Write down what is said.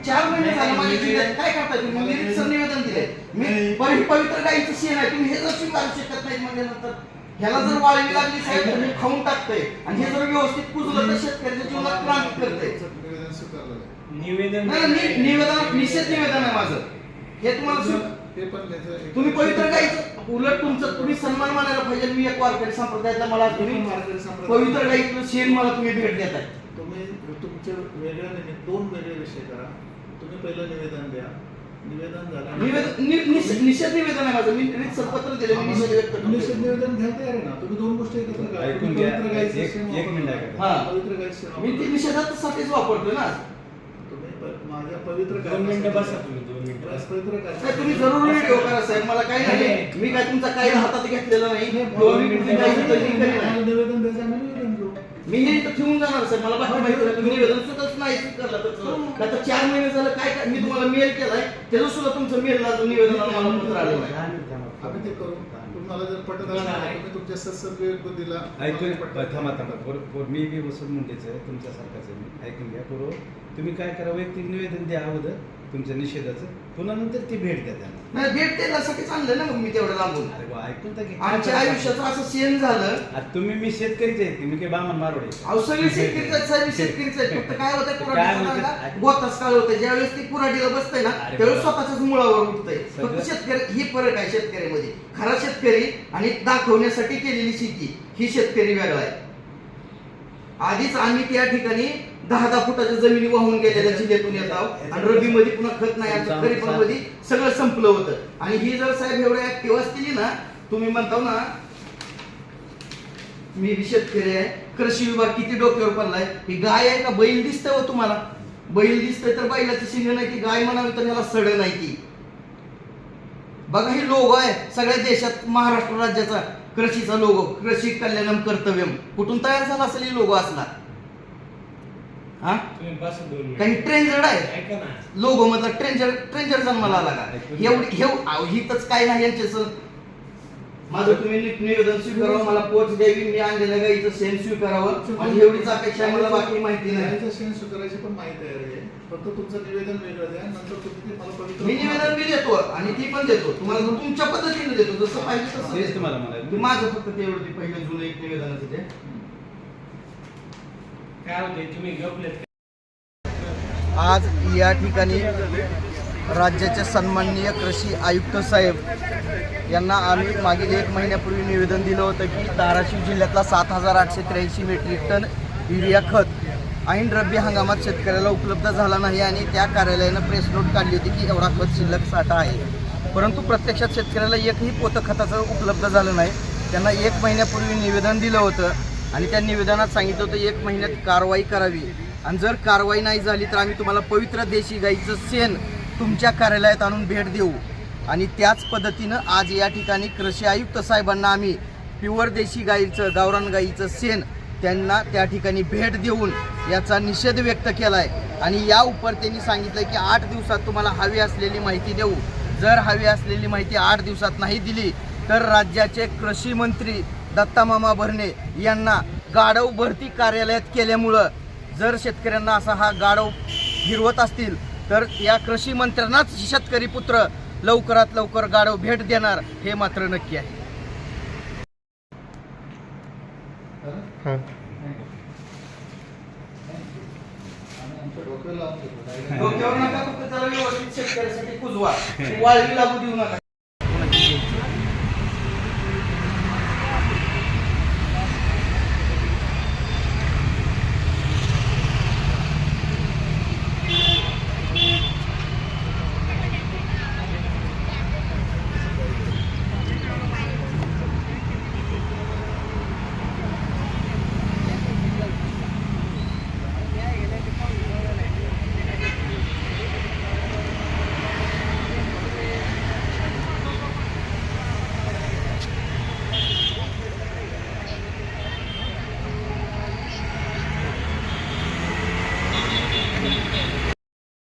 4 महिने झाले माझ्या जिल्ह्यात काय करताय तुम्ही? मी निरीक्षण निवेदन दिलंय. मी पवित्र गाईचं शेण आहे, तुम्ही हे जर स्वीकारू शकत नाही म्हणल्यानंतर ह्याला जर वाळवी लागली साहेब तर मी खाऊन टाकतोय आणि हे जर व्यवस्थित कुजलं तर शेतकऱ्याच्या जीवनात क्रांती करते. निवेदन निवेदन निषेध निवेदन आहे माझं हे तुम्हाला तुम्ही पवित्र गाईचं उलट तुमचं तुम्ही सन्मान मानायला पाहिजे. मी एक वारकरी संप्रदायातला मला तुम्ही पवित्र गाईचं शेण मला तुम्ही भेट देताय. तुम्ही तुमचे वेगळ्या दोन वेगळे विषय करा. तुम्ही पहिलं निवेदन द्या. निवेदन झालं निषेध निवेदन आहे माझं. मी पत्र दिले मी निषेध व्यक्त करतो. निषेध निवेदन घ्यायला आहे ना. तुम्ही दोन गोष्टी एकत्र करा. ऐकून घ्या. एक मिनिट ऐका. पवित्र गाईचं मी ती निषेधासाठीच वापरतोय ना. माझ्या पवित्र 2 मिनिटं बसा तुम्ही 2 मिनिटं बस पवित्र साहेब तुम्ही जरूर व्हिडिओ करा साहेब. मला काही नाही, मी काय तुमचा काही हातात घेतलेला नाही. निवेदन द्यायचं आम्ही निवेदन घेऊ. मी हे इथं ठेवून जाणार साहेब. मला बाकी माहिती नाही. तुम्ही निवेदन सुद्धाच नाही स्वीकारला तर आता 4 महिने झालं काय मी तुम्हाला मेल केलाय त्याचं सुद्धा तुमचं मेलला निवेदनाला मला पत्र आलेलं आहे. आम्ही ते करू. तुम्हाला जर पटत असेल तर तुम्ही तुमच्या सत्संग बुद्धीला ऐकून थांबा. मी बी वसूल मुंडेच आहे तुमच्यासारखाच आहे. मी ऐकून घ्या पूर्व. तुम्ही काय करा वैयक्तिक निवेदन द्या अगोदर तुमच्या निषेधाचं, पुन्हा नंतर ती भेट द्या त्यांना. नाही भेट त्यासाठीच आणलं ना मग मी तेवढं लांबून. अरे बा ऐकून तर घे. आमच्या आयुष्याचं असं सेन झालं. आता तुम्ही मी शेतकरीच आहे की मी काही बामण मारोडे. अहो सगळे शेतकरीच साहेब शेतकरीच आहे. फक्त काय होतं कुऱ्हाडीला गोतास काळ होतं. ज्यावेळेस ती कुऱ्हाडीला बसतंय ना त्यावेळेस स्वतःच्याच मुळावर उठतंय. फक्त शेतकरी ही फरक आहे शेतकऱ्यामध्ये. खरा शेतकरी आणि दाखवण्यासाठी केलेली शेती ही शेतकरी वेगळा आहे. आधीच आम्ही त्या ठिकाणी 10-10 फुटाच्या जमिनी वाहून गेलेल्या जिल्ह्यातून येत आहोत आणि रब्बी मध्ये पुन्हा खत नाही. आमच्या खरीप मध्ये सगळं संपलं होतं. आणि ही जर साहेब एवढ्या ऍक्टिव्ह असतील ना तुम्ही म्हणता ना मी शेतकरी आहे. कृषी विभाग किती डोक्यावर पडलाय. ही गाय आहे का बैल दिसतंय हो तुम्हाला? बैल दिसतंय तर बैलाची शिंग नाही ती गाय म्हणावी तर याला सड नाही ती. बघा ही लोगो आहे सगळ्या देशात. महाराष्ट्र राज्याचा कृषीचा लोगो कृषी कल्याणम कर्तव्यम कुठून तयार झाला असेल ही लोगो असला? हा काही ट्रेंजर्ड आहे लोगो मधला ट्रेंजर जन्माला आला का? एवढी हितच काय नाही यांच्याच. माझं तुम्ही निवेदन स्वीकारावं मला पोच द्यावी. मी आणलेल्या गाईचं शेण स्वीकारावं आणि एवढीच अपेक्षा मला बाकी माहिती नाही. शेण स्वीकारायची पण माहिती आहे. फक्त तुमचं निवेदन वेगळं द्या. नंतर तुम्ही मला पवित्र मी निवेदन मी देतो आणि ती पण देतो तुम्हाला तुमच्या पद्धतीने देतो जसं पाहिजे तसं तुम्हाला मला माझं फक्त तेवढं पहिलं जुनं एक निवेदनाचं ते काय होते तुम्ही गपलेत. आज या ठिकाणी राज्याचे सन्माननीय कृषी आयुक्त साहेब यांना आम्ही मागील 1 महिन्यापूर्वी निवेदन दिलं होतं की धाराशिव जिल्ह्यातला 7,883 मेट्रिक टन युरिया खत ऐन रब्बी हंगामात शेतकऱ्याला उपलब्ध झाला नाही आणि त्या कार्यालयानं प्रेस नोट काढली होती की एवढा खत शिल्लक साठा आहे. परंतु प्रत्यक्षात शेतकऱ्याला एकही पोतं खताचं उपलब्ध झालं नाही. त्यांना 1 महिन्यापूर्वी निवेदन दिलं होतं आणि त्या निवेदनात सांगितलं होतं 1 महिन्यात कारवाई करावी आणि जर कारवाई नाही झाली तर आम्ही तुम्हाला पवित्र देशी गाईचं शेण तुमच्या कार्यालयात आणून भेट देऊ. आणि त्याच पद्धतीनं आज या ठिकाणी कृषी आयुक्त साहेबांना आम्ही प्युअर देशी गाईचं गावरान गाईचं शेण त्यांना त्या ठिकाणी भेट देऊन याचा निषेध व्यक्त केला आहे. आणि या उपर त्यांनी सांगितलं की 8 दिवसात तुम्हाला हवी असलेली माहिती देऊ. जर हवी असलेली माहिती 8 दिवसात नाही दिली तर राज्याचे कृषी मंत्री दत्तामामा भरणे यांना गाढव भरती कार्यालयात केल्यामुळं जर शेतकऱ्यांना असा हा गाढव फिरवत असतील तर या कृषी मंत्र्यांनाच शेतकरी पुत्र लवकरात लवकर गाढव भेट देणार हे मात्र नक्की आहे. डोक्यावर नका फक्त त्याला व्यवस्थित शेतकऱ्यासाठी कुजवा. वाळवी लागू देऊ नका.